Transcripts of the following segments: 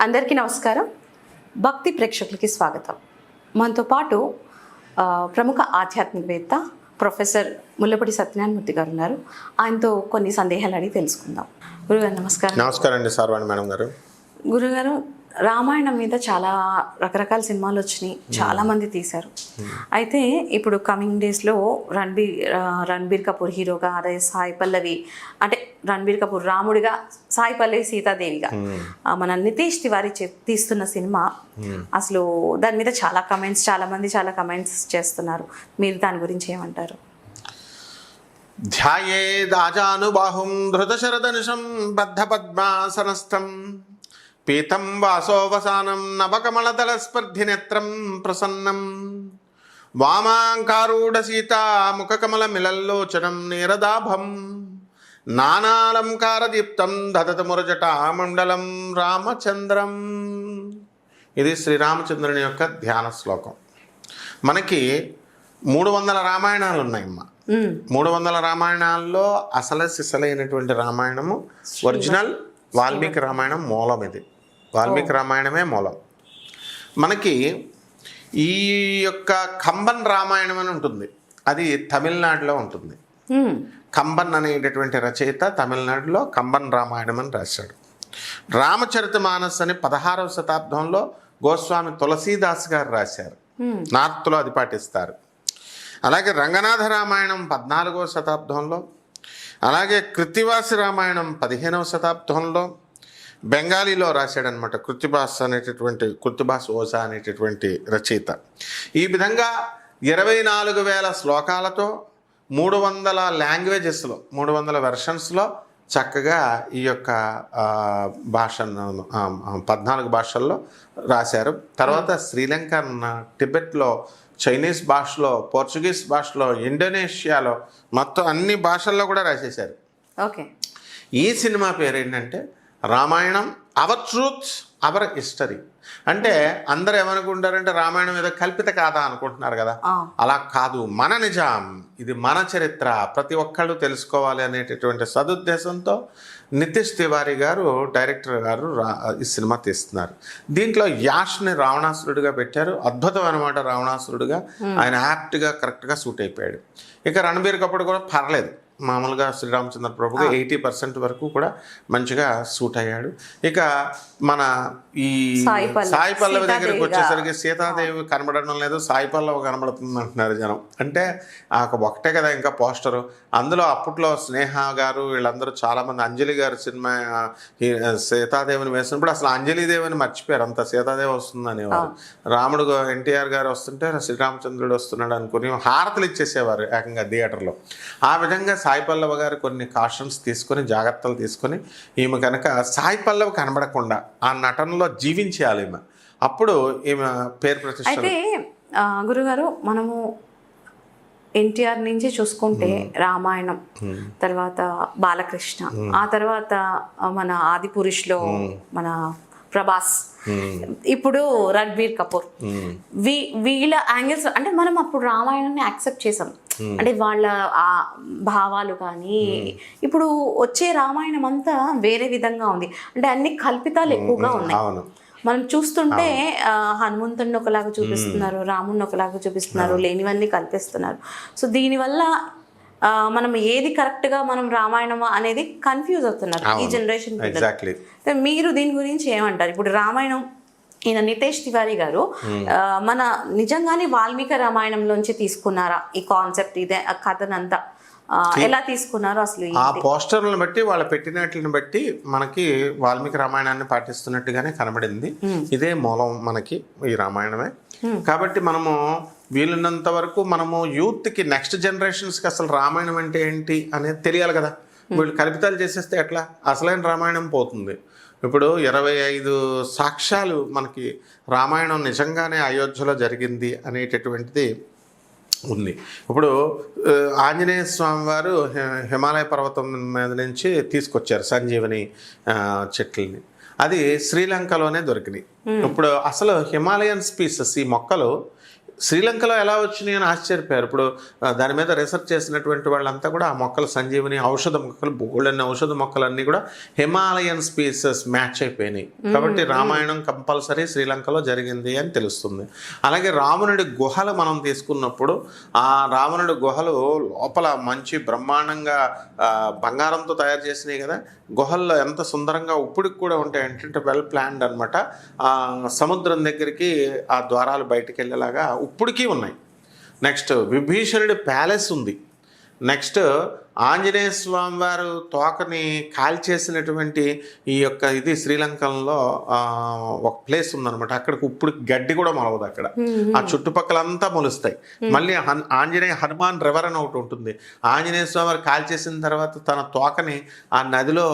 అందరికీ నమస్కారం. భక్తి ప్రేక్షకులకి స్వాగతం. మనతో పాటు ప్రముఖ ఆధ్యాత్మికవేత్త ప్రొఫెసర్ ముల్లపూడి సత్యనారాయణమూర్తి గారు ఉన్నారు. ఆయనతో కొన్ని సందేహాలు అడిగి తెలుసుకుందాం. గురుగారు నమస్కారం. నమస్కారం అండి సార్వాణి మేడం గారు. గురుగారు, రామాయణం మీద చాలా రకరకాల సినిమాలు వచ్చినాయి, చాలా మంది తీశారు. అయితే ఇప్పుడు కమింగ్ డేస్లో రణబీర్ కపూర్ హీరోగా, అదే సాయి పల్లవి అంటే రణబీర్ కపూర్ రాముడిగా, సాయి పల్లవి సీతాదేవిగా మన నితీష్ తివారీ తీస్తున్న సినిమా అసలు దాని మీద చాలా మంది కమెంట్స్ చేస్తున్నారు. మీరు దాని గురించి ఏమంటారు? ధ్యాయేదాజానుబాహుం ధృతశరధనుషం బద్ధ పద్మాసనస్థం పీతం వాసోవసానం నవకమలదళస్పర్ధినేత్రం ప్రసన్నం వామాంకారూఢ సీతా ముఖకమలమిలల్లోచనం నీరదాభం నానాలంకారదీప్తం దదతమురజటామండలం రామచంద్రం. ఇది శ్రీరామచంద్రుని యొక్క ధ్యాన శ్లోకం. మనకి 300 రామాయణాలు ఉన్నాయమ్మా. 300 రామాయణాల్లో సిసలైనటువంటి రామాయణము ఒరిజినల్ వాల్మీకి రామాయణం మూలం. ఇది వాల్మీకి రామాయణమే మూలం. మనకి ఈ యొక్క కంబన్ రామాయణం అని ఉంటుంది, అది తమిళనాడులో ఉంటుంది. కంబన్ అనేటటువంటి రచయిత తమిళనాడులో కంబన్ రామాయణం అని రాశాడు. రామచరితమానస్ అని 16వ శతాబ్దంలో గోస్వామి తులసీదాస్ గారు రాశారు. నార్త్లో అది పాటిస్తారు. అలాగే రంగనాథ రామాయణం 14వ శతాబ్దంలో, అలాగే కృత్తివాసి రామాయణం 15వ శతాబ్దంలో బెంగాలీలో రాశాడనమాట. కృత్తిబాస్ ఓజా అనేటటువంటి రచయిత. ఈ విధంగా 24,000 శ్లోకాలతో 300 లాంగ్వేజెస్లో 300 వెర్షన్స్లో చక్కగా ఈ యొక్క భాషను 14 భాషల్లో రాశారు. తర్వాత శ్రీలంక, టిబెట్లో, చైనీస్ భాషలో, పోర్చుగీస్ భాషలో, ఇండోనేషియాలో, మొత్తం అన్ని భాషల్లో కూడా రాసేశారు. ఓకే. ఈ సినిమా పేరు ఏంటంటే Ramayanam our truth our history. అంటే అందరూ ఏమనుకుంటారంటే రామాయణం ఏదో కల్పిత కాదా అనుకుంటున్నారు కదా. అలా కాదు, మన నిజాం, ఇది మన చరిత్ర, ప్రతి ఒక్కళ్ళు తెలుసుకోవాలి అనేటటువంటి సదుద్దేశంతో నితీష్ తివారీ గారు, డైరెక్టర్ గారు ఈ సినిమా తీస్తున్నారు. దీంట్లో యాష్ని రావణాసురుడిగా పెట్టారు. అద్భుతం అనమాట. రావణాసురుడిగా ఆయన యాప్ట్గా కరెక్ట్గా సూట్ అయిపోయాడు. ఇక రణబీర్ కపూర్ కూడా పర్లేదు, మామూలుగా శ్రీరామచంద్ర ప్రభుగా 80% వరకు కూడా మంచిగా సూట్ అయ్యాడు. ఇక మన ఈ సాయి పల్లవి దగ్గరికి వచ్చేసరికి సీతాదేవి కనబడడం లేదు, సాయి పల్లవి కనబడుతుంది అంటున్నారు జనం. అంటే ఒకటే కదా ఇంకా పోస్టరు. అందులో అప్పట్లో స్నేహ గారు వీళ్ళందరూ చాలామంది, అంజలి గారు సినిమా సీతాదేవిని వేసినప్పుడు అసలు అంజలిదేవిని మర్చిపోయారు, అంత సీతాదేవి వస్తుంది అనేవారు. రాముడు ఎన్టీఆర్ గారు వస్తుంటే శ్రీరామచంద్రుడు వస్తున్నాడు అనుకుని హారతలు ఇచ్చేసేవారు ఏకంగా థియేటర్లో. ఆ విధంగా సాయి పల్లవి గారు కొన్ని కాషన్స్ తీసుకొని, జాగ్రత్తలు తీసుకొని, ఈమె కనుక సాయి పల్లవి కనబడకుండా ఆ నటనలో జీవించేయాలి ఈమె. అప్పుడు ఈమె పేరు ప్రతిష్ట. అయితే గురుగారు, మనము ఎన్టీఆర్ నుంచి చూసుకుంటే రామాయణం, తర్వాత బాలకృష్ణ, ఆ తర్వాత మన ఆది పురుష్లో మన ప్రభాస్, ఇప్పుడు రణబీర్ కపూర్, వీళ్ళ యాంగిల్స్ అంటే మనం అప్పుడు రామాయణాన్ని యాక్సెప్ట్ చేసాం. అంటే వాళ్ళ ఆ భావాలు కానీ ఇప్పుడు వచ్చే రామాయణం అంతా వేరే విధంగా ఉంది. అంటే అన్ని కల్పితాలు ఎక్కువగా ఉన్నాయి. మనం చూస్తుంటే హనుమంతుడిని ఒకలాగా చూపిస్తున్నారు, రాముడిని ఒకలాగా చూపిస్తున్నారు, లేనివన్నీ కల్పిస్తున్నారు. సో దీనివల్ల మనం ఏది కరెక్ట్గా మనం రామాయణం అనేది కన్ఫ్యూజ్ అవుతున్నారు ఈ జనరేషన్. మీరు దీని గురించి ఏమంటారు? ఇప్పుడు రామాయణం ఈయన నితీష్ తివారీ గారు మన నిజంగానే వాల్మీకి రామాయణంలోంచి తీసుకున్నారా ఈ కాన్సెప్ట్, ఇదే కథనంతా ఎలా తీసుకున్నారు? అసలు ఆ పోస్టర్లను బట్టి, వాళ్ళు పెట్టినట్లని బట్టి మనకి వాల్మీకి రామాయణాన్ని పాటిస్తున్నట్టుగానే కనబడింది. ఇదే మూలం మనకి ఈ రామాయణమే. కాబట్టి మనము వీలున్నంత వరకు మనము యూత్కి, నెక్స్ట్ జనరేషన్స్కి అసలు రామాయణం అంటే ఏంటి అనేది తెలియాలి కదా. వీళ్ళు కల్పితాలు చేసేస్తే ఎట్లా? అసలైన రామాయణం పోతుంది. ఇప్పుడు 25 సాక్ష్యాలు మనకి రామాయణం నిజంగానే అయోధ్యలో జరిగింది అనేటటువంటిది ఉంది. ఇప్పుడు ఆంజనేయ స్వామి వారు హిమాలయ పర్వతం మీద నుంచి తీసుకొచ్చారు సంజీవని చెట్లని. అది శ్రీలంకలోనే దొరికినాయి. ఇప్పుడు అసలు హిమాలయన్ స్పీసెస్, ఈ మొక్కలు శ్రీలంకలో ఎలా వచ్చినాయి అని ఆశ్చర్యపోయారు. ఇప్పుడు దాని మీద రీసెర్చ్ చేసినటువంటి వాళ్ళంతా కూడా ఆ మొక్కలు సంజీవని ఔషధ మొక్కలు, బోళ్ళని ఔషధ మొక్కలన్నీ కూడా హిమాలయన్ స్పీసెస్ మ్యాచ్ అయిపోయినాయి. కాబట్టి రామాయణం కంపల్సరీ శ్రీలంకలో జరిగింది అని తెలుస్తుంది. అలాగే రావణుడి గుహలు మనం తీసుకున్నప్పుడు ఆ రావణుడి గుహలు లోపల మంచి బ్రహ్మాండంగా బంగారంతో తయారు చేసినాయి కదా. గుహల్లో ఎంత సుందరంగా ఇప్పటికి కూడా ఉంటాయి అంటే వెల్ ప్లాన్డ్ అనమాట. సముద్రం దగ్గరికి ఆ ద్వారాలు బయటికి వెళ్ళేలాగా ఇప్పటికీ ఉన్నాయి. నెక్స్ట్ విభీషణుడి ప్యాలెస్ ఉంది. నెక్స్ట్ ఆంజనేయ స్వామి వారు తోకని కాల్చేసినటువంటి ఈ యొక్క ఇది శ్రీలంకలో ఒక ప్లేస్ ఉందన్నమాట. అక్కడికి ఇప్పుడు గడ్డి కూడా మొలవదు అక్కడ, ఆ చుట్టుపక్కలంతా మొలుస్తాయి. మళ్ళీ ఆంజనేయ హనుమాన్ రివర్ అని ఒకటి ఉంటుంది. ఆంజనేయ స్వామి వారు కాల్చేసిన తర్వాత తన తోకని ఆ నదిలో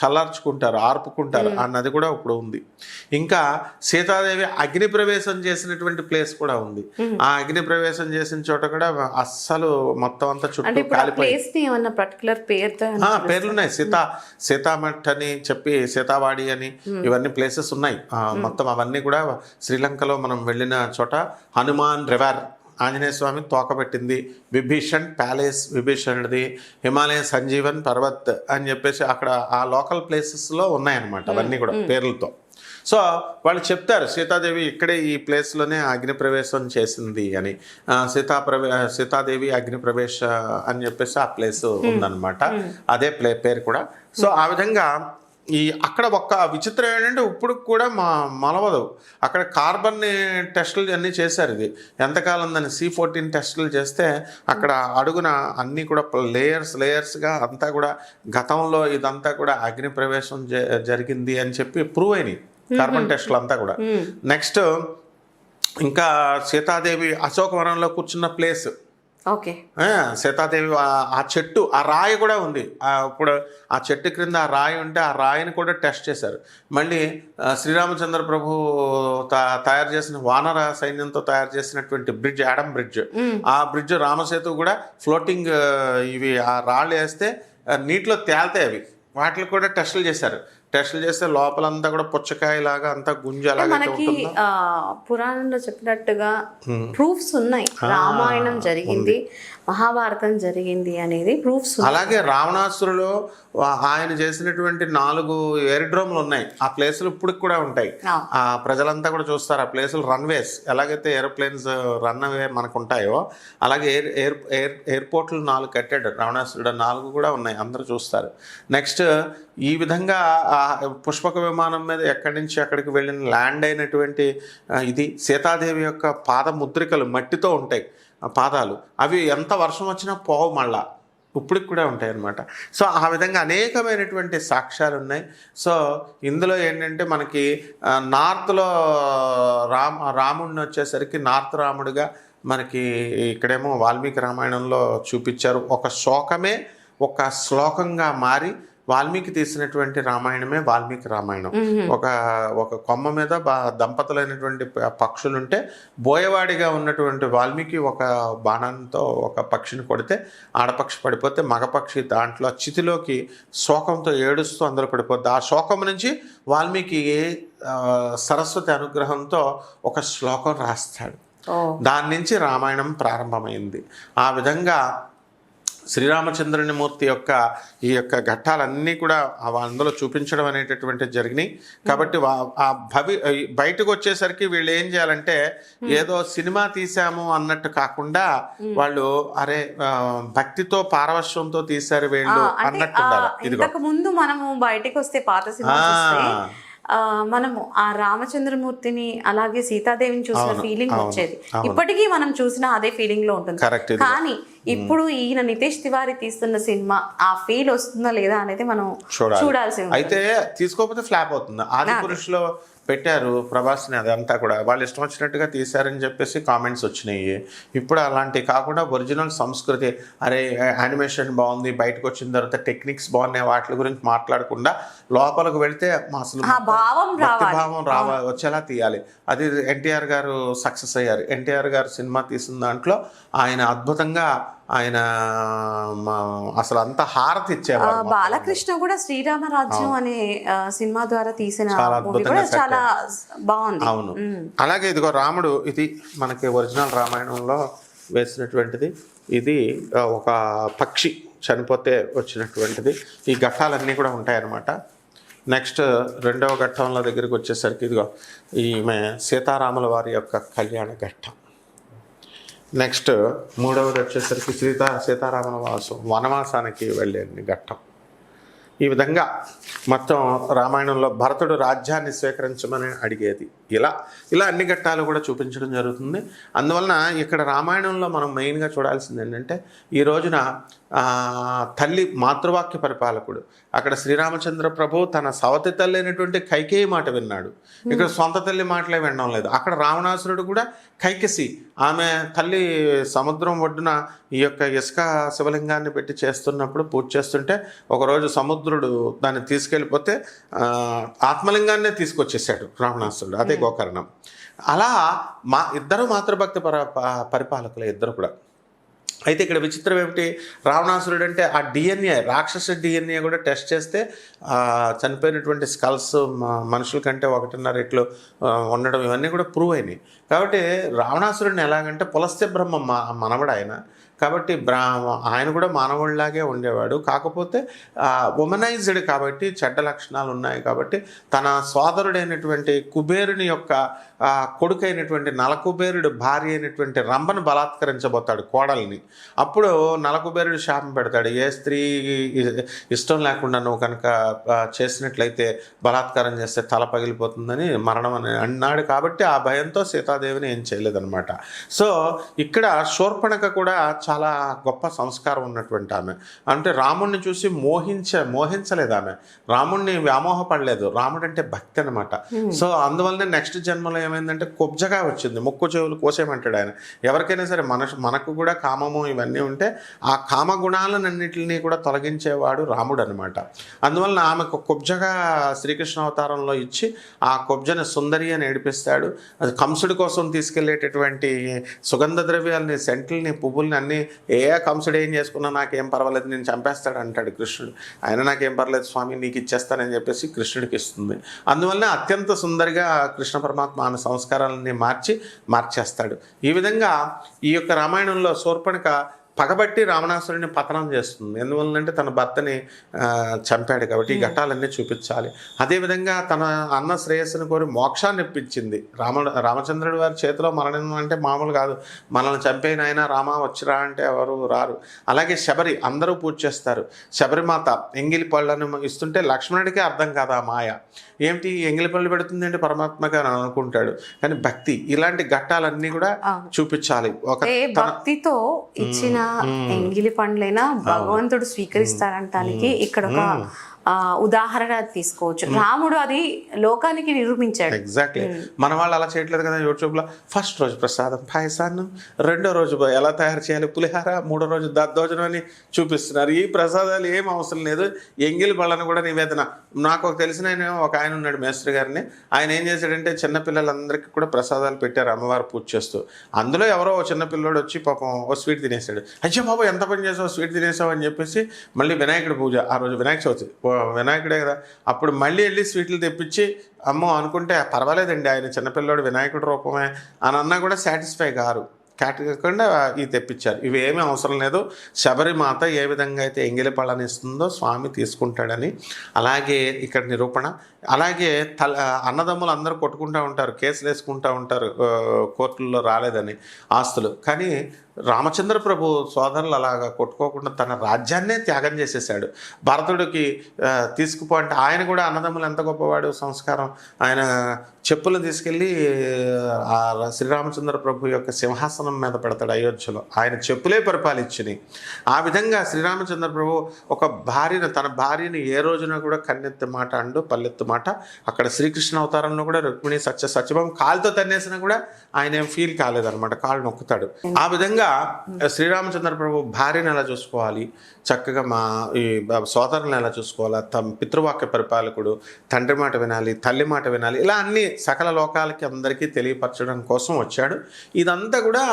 చల్లార్చుకుంటారు, ఆర్పుకుంటారు. ఆ నది కూడా ఇప్పుడు ఉంది. ఇంకా సీతాదేవి అగ్ని ప్రవేశం చేసినటువంటి ప్లేస్ కూడా ఉంది. ఆ అగ్ని ప్రవేశం చేసిన చోట కూడా అస్సలు మొత్తం అంతా చుట్టూ కాలిపోయి ఏమన్నా పర్టికులర్ పేర్లున్నాయి. సీతామఠ్ అని చెప్పి, సీతావాడి అని ఇవన్నీ ప్లేసెస్ ఉన్నాయి. మొత్తం అవన్నీ కూడా శ్రీలంకలో మనం వెళ్ళిన చోట. హనుమాన్ రివర్, ఆంజనేయ స్వామి తోక పెట్టింది. విభీషణ్ ప్యాలెస్ విభీషణుడిది. హిమాలయ సంజీవన్ పర్వత్ అని చెప్పేసి అక్కడ ఆ లోకల్ ప్లేసెస్లో ఉన్నాయన్నమాట అవన్నీ కూడా పేర్లతో. సో వాళ్ళు చెప్తారు సీతాదేవి ఇక్కడే ఈ ప్లేస్లోనే అగ్ని ప్రవేశం చేసింది అని. సీతాదేవి అగ్ని ప్రవేశ అని చెప్పేసి ఆ ప్లేస్ ఉందన్నమాట. అదే పేరు కూడా. సో ఆ విధంగా అక్కడ ఒక్క విచిత్రం ఏంటంటే ఇప్పుడు కూడా మొలవదు. అక్కడ కార్బన్ టెస్టులు అన్నీ చేశారు. ఇది ఎంతకాలం దాన్ని C14 టెస్టులు చేస్తే అక్కడ అడుగున అన్నీ కూడా లేయర్స్గా అంతా కూడా గతంలో ఇదంతా కూడా అగ్ని ప్రవేశం జరిగింది అని చెప్పి ప్రూవ్ అయినాయి కార్బన్ టెస్టులు అంతా కూడా. నెక్స్ట్ ఇంకా సీతాదేవి అశోకవనంలో కూర్చున్న ప్లేస్. ఓకే, సీతాదేవి ఆ చెట్టు, ఆ రాయి కూడా ఉంది. ఇప్పుడు ఆ చెట్టు క్రింద ఆ రాయి ఉంటే ఆ రాయిని కూడా టెస్ట్ చేశారు. మళ్ళీ శ్రీరామచంద్ర ప్రభు తయారు చేసిన వానర సైన్యంతో తయారు చేసినటువంటి బ్రిడ్జ్, యాడమ్ బ్రిడ్జ్, ఆ బ్రిడ్జ్ రామసేతు కూడా ఫ్లోటింగ్ ఇవి ఆ రాళ్ళు వేస్తే నీటిలో తేల్తాయి అవి. వాటిని కూడా టెస్టులు చేశారు. టెస్టులు చేస్తే లోపలంతా కూడా పుచ్చకాయలాగా అంతా గుంజలాగా మనకి పురాణంలో చెప్పినట్టుగా ప్రూఫ్స్ ఉన్నాయి. రామాయణం జరిగింది, మహాభారతం జరిగింది అనేది ప్రూఫ్స్. అలాగే రావణాసురులో ఆయన చేసినటువంటి 4 ఎయిర్డ్రోమ్లు ఉన్నాయి. ఆ ప్లేసులు ఇప్పటికి కూడా ఉంటాయి. ఆ ప్రజలంతా కూడా చూస్తారు. ఆ ప్లేసులు రన్వేస్, ఎలాగైతే ఏరోప్లేన్స్ రన్వే మనకు ఉంటాయో అలాగే ఎయిర్పోర్ట్లు 4 కట్టాడు రావణాసురుడు. 4 కూడా ఉన్నాయి, అందరూ చూస్తారు. నెక్స్ట్ ఈ విధంగా పుష్పక విమానం మీద ఎక్కడి నుంచి అక్కడికి వెళ్ళిన ల్యాండ్ అయినటువంటి ఇది సీతాదేవి యొక్క పాద ముద్రికలు మట్టితో ఉంటాయి. పాదాలు అవి ఎంత వర్షం వచ్చినా పోవు, మళ్ళా ఇప్పటికి కూడా ఉంటాయి అన్నమాట. సో ఆ విధంగా అనేకమైనటువంటి సాక్ష్యాలు ఉన్నాయి. సో ఇందులో ఏంటంటే మనకి నార్త్లో రాముడిని వచ్చేసరికి నార్త్ రాముడిగా మనకి ఇక్కడేమో వాల్మీకి రామాయణంలో చూపించారు. ఒక శోకమే ఒక శ్లోకంగా మారి వాల్మీకి తీసినటువంటి రామాయణమే వాల్మీకి రామాయణం. ఒక కొమ్మ మీద దంపతులైనటువంటి పక్షులుంటే బోయవాడిగా ఉన్నటువంటి వాల్మీకి ఒక బాణంతో ఒక పక్షిని కొడితే ఆడపక్షి పడిపోతే మగపక్షి దాంట్లో చితిలోకి శోకంతో ఏడుస్తూ అందులో పడిపోద్ది. ఆ శోకం నుంచి వాల్మీకి సరస్వతి అనుగ్రహంతో ఒక శ్లోకం రాస్తాడు. దాని నుంచి రామాయణం ప్రారంభమైంది. ఆ విధంగా శ్రీరామచంద్రుని మూర్తి యొక్క ఈ యొక్క ఘట్టాలన్నీ కూడా అందులో చూపించడం అనేటటువంటిది జరిగినాయి. కాబట్టి బయటకు వచ్చేసరికి వీళ్ళు ఏం చేయాలంటే ఏదో సినిమా తీసాము అన్నట్టు కాకుండా వాళ్ళు అరే భక్తితో పారవశ్యంతో తీశారు వీళ్ళు అన్నట్టు ఉండాలి. ఇంతకు ముందు మనము బయటకు వస్తే పాత సినిమా మనము ఆ రామచంద్రమూర్తిని అలాగే సీతాదేవిని చూసిన ఫీలింగ్ వచ్చేది. ఇప్పటికీ మనం చూసిన అదే ఫీలింగ్ లో ఉంటుంది. కానీ ఇప్పుడు ఈయన నితేష్ తివారీ తీస్తున్న సినిమా ఆ ఫీల్ వస్తుందా లేదా అనేది మనం చూడాల్సి ఉంది. అయితే తీసుకోకపోతే ఫ్లాప్ అవుతుంది. ఆది పురుషులో పెట్టారు ప్రభాస్ని, అదంతా కూడా వాళ్ళు ఇష్టం వచ్చినట్టుగా తీశారని చెప్పేసి కామెంట్స్ వచ్చినాయి. ఇప్పుడు అలాంటివి కాకుండా ఒరిజినల్ సంస్కృతి, అరే యానిమేషన్ బాగుంది, బయటకు వచ్చిన తర్వాత టెక్నిక్స్ బాగున్నాయి, వాటి గురించి మాట్లాడకుండా లోపలికి వెళితే అసలు భావం వచ్చేలా తీయాలి. అది ఎన్టీఆర్ గారు సక్సెస్ అయ్యారు. ఎన్టీఆర్ గారు సినిమా తీసిన దాంట్లో ఆయన అద్భుతంగా ఆయన అసలు అంత హారతి ఇచ్చేవారు. బాలకృష్ణ కూడా శ్రీరామరాజ్యం అనే సినిమా ద్వారా తీసిన చాలా మూవీ అద్భుతంగా కూడా చాలా బాగుంది. అవును. అలాగే ఇదిగో రాముడు, ఇది మనకి ఒరిజినల్ రామాయణంలో వేసినటువంటిది. ఇది ఒక పక్షి చనిపోతే వచ్చినటువంటిది. ఈ ఘట్టాలన్నీ కూడా ఉంటాయన్నమాట. నెక్స్ట్ రెండవ ఘట్టంలో దగ్గరికి వచ్చేసరికి ఇదిగో ఈమె సీతారాముల వారి యొక్క కళ్యాణ ఘట్టం. నెక్స్ట్ మూడవది వచ్చేసరికి సీతారాముల వనవాసానికి వెళ్ళే ఘట్టం. ఈ విధంగా మొత్తం రామాయణంలో భరతుడు రాజ్యాన్ని స్వీకరించమని అడిగేది. ఇలా అన్ని ఘట్టాలు కూడా చూపించడం జరుగుతుంది. అందువలన ఇక్కడ రామాయణంలో మనం మెయిన్గా చూడాల్సింది ఏంటంటే, ఈ రోజున తల్లి మాతృవాక్య పరిపాలకుడు. అక్కడ శ్రీరామచంద్ర ప్రభు తన సవతి తల్లి అయినటువంటి కైకేయి మాట విన్నాడు. ఇక్కడ సొంత తల్లి మాటలే వినడం లేదు. అక్కడ రావణాసురుడు కూడా కైకసి, ఆమె తల్లి సముద్రం ఒడ్డున ఈ యొక్క ఇసుక శివలింగాన్ని పెట్టి చేస్తున్నప్పుడు, పూజ చేస్తుంటే ఒకరోజు సముద్రుడు దాన్ని తీసుకెళ్ళిపోతే ఆత్మలింగాన్నే తీసుకొచ్చేసాడు రావణాసురుడు. అదే గోకర్ణం. అలా ఇద్దరు మాతృభక్తి పరిపాలకులే ఇద్దరు కూడా. అయితే ఇక్కడ విచిత్రం ఏమిటి, రావణాసురుడు అంటే ఆ డిఎన్ఏ, రాక్షస డిఎన్ఏ కూడా టెస్ట్ చేస్తే చనిపోయినటువంటి స్కల్స్ మనుషుల కంటే 1.5 రెట్లు ఉండడం, ఇవన్నీ కూడా ప్రూవ్ అయినాయి. కాబట్టి రావణాసురుడిని ఎలాగంటే పులస్త్య బ్రహ్మ మనవడు ఆయన. కాబట్టి ఆయన కూడా మానవుడిలాగే ఉండేవాడు. కాకపోతే ఉమనైజ్డ్ కాబట్టి, చెడ్డ లక్షణాలు ఉన్నాయి కాబట్టి, తన సోదరుడైనటువంటి కుబేరుని యొక్క కొడుకైనటువంటి నలకుబేరుడు భార్య అయినటువంటి రంభను బలాత్కరించబోతాడు, కోడల్ని. అప్పుడు నలకుబేరుడు శాపం పెడతాడు, ఏ స్త్రీ ఇష్టం లేకుండా నువ్వు కనుక చేసినట్లయితే, బలాత్కారం చేస్తే తల పగిలిపోతుందని మరణం అని అన్నాడు. కాబట్టి ఆ భయంతో సీతాదేవిని ఏం చేయలేదన్నమాట. సో ఇక్కడ శూర్పణఖ కూడా చాలా గొప్ప సంస్కారం ఉన్నటువంటి ఆమె. అంటే రాముడిని చూసి మోహించలేదు ఆమె, రాముడిని వ్యామోహపడలేదు. రాముడు అంటే భక్తి అనమాట. సో అందువల్లనే నెక్స్ట్ జన్మలో ఏమైందంటే కుబ్జగా వచ్చింది, ముక్కు చెవులు కోసేయమంటాడు ఆయన. ఎవరికైనా సరే మనకు కూడా కామము ఇవన్నీ ఉంటే ఆ కామ గుణాలన్నింటినీ కూడా తొలగించేవాడు రాముడు అనమాట. అందువలన ఆమెకు కుబ్జగా శ్రీకృష్ణ అవతారంలో ఇచ్చి ఆ కుబ్జని సుందరి అని ఏడిపిస్తాడు. అది కంసుడి కోసం తీసుకెళ్లేటటువంటి సుగంధ ద్రవ్యాలని, సెంట్లని, పువ్వుల్ని అన్నీ కంసుడు ఏం చేసుకున్నా నాకేం పర్వాలేదు, నేను చంపేస్తాడు అంటాడు కృష్ణుడు. ఆయన నాకేం పర్లేదు స్వామి, నీకు ఇచ్చేస్తానని చెప్పేసి కృష్ణుడికి ఇస్తుంది. అందువల్ల అత్యంత సుందరిగా కృష్ణ పరమాత్మ ఆమె సంస్కారాలని మార్చేస్తాడు. ఈ విధంగా ఈ యొక్క రామాయణంలో శూర్పణఖ పగబట్టి రావణాసురుడిని పతనం చేస్తుంది. ఎందువల్లంటే తన భర్తని చంపాడు కాబట్టి ఈ ఘట్టాలన్నీ చూపించాలి. అదేవిధంగా తన అన్న శ్రేయస్సును కోరి మోక్షాన్ని ఇప్పించింది. రామచంద్రుడి వారి చేతిలో మరణం అంటే మామూలు కాదు. మనల్ని చంపేన ఆయన రామ వచ్చిరా అంటే ఎవరు రారు. అలాగే శబరి, అందరూ పూజ చేస్తారు. శబరిమాత ఎంగిలి పళ్ళను ఇస్తుంటే లక్ష్మణుడికే అర్థం కాదు ఆ మాయ. ఏమిటి ఎంగిలి పళ్ళు పెడుతుంది అంటే పరమాత్మగా అని అనుకుంటాడు. కానీ భక్తి, ఇలాంటి ఘట్టాలన్నీ కూడా చూపించాలి. ఒక భక్తితో ఇచ్చిన ఎంగిలి పండ్లైనా భగవంతుడు స్వీకరిస్తారంటానికి ఇక్కడ ఒక ఉదాహరణ తీసుకోవచ్చు. రాముడు అది లోకానికి నిరూపించాడు. ఎగ్జాక్ట్లీ. మన వాళ్ళు అలా చేయట్లేదు కదా. యూట్యూబ్లో ఫస్ట్ రోజు ప్రసాదం పాయసాన్నం, రెండో రోజు ఎలా తయారు చేయాలి పులిహార, మూడో రోజు దద్దోజనం అని చూపిస్తున్నారు. ఈ ప్రసాదాలు ఏం అవసరం లేదు. ఎంగిలి పళ్ళను కూడా నివేదన. నాకు ఒక తెలిసిన ఒక ఆయన ఉన్నాడు, మేస్త్రి గారిని. ఆయన ఏం చేశాడంటే చిన్నపిల్లలందరికీ కూడా ప్రసాదాలు పెట్టారు అమ్మవారు పూజ చేస్తూ. అందులో ఎవరో చిన్నపిల్లోడు వచ్చి పాపం ఓ స్వీట్ తినేసాడు. అయ్యో బాబు ఎంత పని చేసావు, స్వీట్ తినేసావు అని చెప్పేసి మళ్ళీ వినాయకుడి పూజ, ఆ రోజు వినాయక చవితి, వినాయకుడే కదా, అప్పుడు మళ్ళీ వెళ్ళి స్వీట్లు తెప్పించి అమ్మో అనుకుంటే పర్వాలేదండి ఆయన చిన్నపిల్లోడు వినాయకుడి రూపమే అని అన్నా కూడా సాటిస్ఫై కారు. కాకుండా ఇవి తెప్పించారు. ఇవి ఏమీ అవసరం లేదు. శబరిమాత ఏ విధంగా అయితే ఎంగిలి పళ్ళని ఇస్తుందో స్వామి తీసుకుంటాడని. అలాగే ఇక్కడ నిరూపణ. అలాగే అన్నదమ్ములు అందరూ కొట్టుకుంటూ ఉంటారు, కేసులు వేసుకుంటూ ఉంటారు కోర్టుల్లో రాలేదని ఆస్తులు. కానీ రామచంద్ర ప్రభు సోదరులు అలాగా కొట్టుకోకుండా తన రాజ్యాన్నే త్యాగం చేసేసాడు. భరతుడికి తీసుకుపో అంటే ఆయన కూడా అన్నదమ్ములు ఎంత గొప్పవాడు, సంస్కారం. ఆయన చెప్పులు తీసుకెళ్ళి ఆ శ్రీరామచంద్ర ప్రభు యొక్క సింహాసనం మీద పెడతాడు అయోధ్యలో. ఆయన చెప్పులే పరిపాలించినాయి. ఆ విధంగా శ్రీరామచంద్ర ప్రభు ఒక భార్యను, తన భార్యని ఏ రోజున కూడా కన్నెత్తి మాట అండు పల్లెత్తు మాట. అక్కడ శ్రీకృష్ణ అవతారంలో కూడా రుక్మిణి సత్యభామ కాలుతో తన్నేసినా కూడా ఆయన ఏం ఫీల్ కాలేదన్నమాట, కాళ్ళు నొక్కుతాడు. ఆ విధంగా శ్రీరామచంద్ర ప్రభు భార్యను ఎలా చూసుకోవాలి, చక్కగా ఈ సోదరులను ఎలా చూసుకోవాలి, తమ పితృవాక్య పరిపాలకుడు, తండ్రి మాట వినాలి, తల్లి మాట వినాలి, ఇలా అన్ని సకల లోకాలకి అందరికీ తెలియపరచడం కోసం వచ్చాడు. ఇదంతా కూడా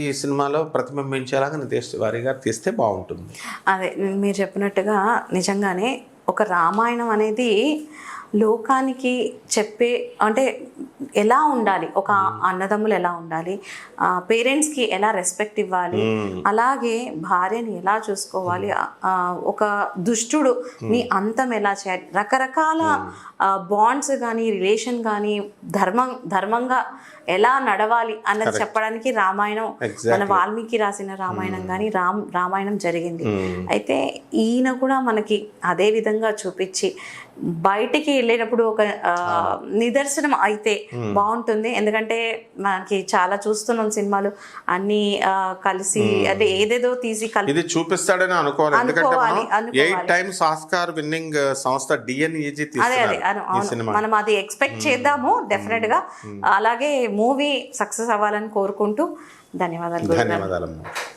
ఈ సినిమాలో ప్రతిబింబించేలాగా నితేష్ తివారీ గారు తీస్తే బాగుంటుంది. అదే మీరు చెప్పినట్టుగా నిజంగానే ఒక రామాయణం అనేది లోకానికి చెప్పే అంటే ఎలా ఉండాలి, ఒక అన్నదమ్ములు ఎలా ఉండాలి, పేరెంట్స్కి ఎలా రెస్పెక్ట్ ఇవ్వాలి, అలాగే భార్యని ఎలా చూసుకోవాలి, ఒక దుష్టుడు నీ అంతం ఎలా చేయాలి, రకరకాల బాండ్స్ కానీ రిలేషన్ కానీ ధర్మంగా ఎలా నడవాలి అన్నది చెప్పడానికి రామాయణం, మన వాల్మీకి రాసిన రామాయణం కానీ రామాయణం జరిగింది. అయితే ఈయన కూడా మనకి అదే విధంగా చూపించి బయటికి వెళ్ళేటప్పుడు ఒక నిదర్శనం అయితే బాగుంటుంది. ఎందుకంటే మనకి చాలా చూస్తున్నాం సినిమాలు అన్ని కలిసి అంటే ఏదేదో తీసి ఇది చూపిస్తాడని అనుకోవాలి. ఎందుకంటే మనం 8 times ఆస్కార్ విన్నింగ్ సంస్థ డిఎన్ఈజీ మనం అది ఎక్స్పెక్ట్ చేద్దాము డెఫినెట్ గా. అలాగే మూవీ సక్సెస్ అవ్వాలని కోరుకుంటూ ధన్యవాదాలు.